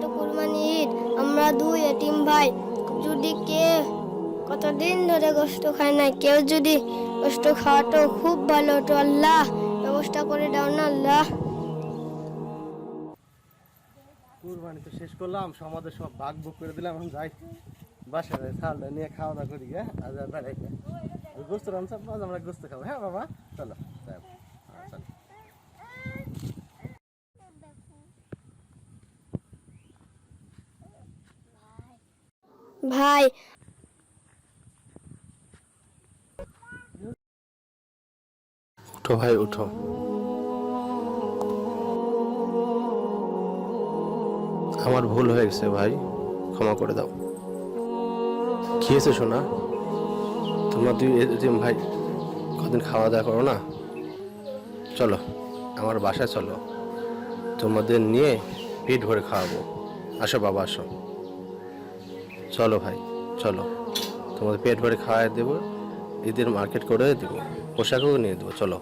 তো কুরবানি ঈদ, আমরা দুই এতিম ভাই। যদি কতদিন ধরে গোশত খায় না, কেউ যদি গোশত খাওয়াতো খুব ভালো হতো। আল্লাহ ব্যবস্থা করে দাও না আল্লাহ। কুরবানি তো শেষ করলাম, সমাজের সব ভাগ বুক করে দিলাম। এখন যাই বাসায়, যাই চালটা নিয়ে খাওয়া দাওয়া করি। হ্যাঁ, আজ আর বেড়াইতে গোস্ত রান্না, আমরা গোস্ত খাবো। হ্যাঁ বাবা, চলো যাই। হ্যাঁ, চলো। ভাই, উঠো ভাই, উঠো। আমার ভুল হয়ে গেছে ভাই, ক্ষমা করে দাও। কি হয়েছে শোনা? তোমার দুই এতিম ভাই কদিন খাওয়া দাওয়া করো না? চলো আমার বাসায় চলো, তোমাদের নিয়ে পেট ভরে খাওয়াবো। আসো বাবা, আসো। চলো ভাই, চলো, তোমাদের পেট ভরে খাওয়াই দেবো। ঈদের মার্কেট করে দেবো, পোশাকও নিয়ে দেবো। চলো।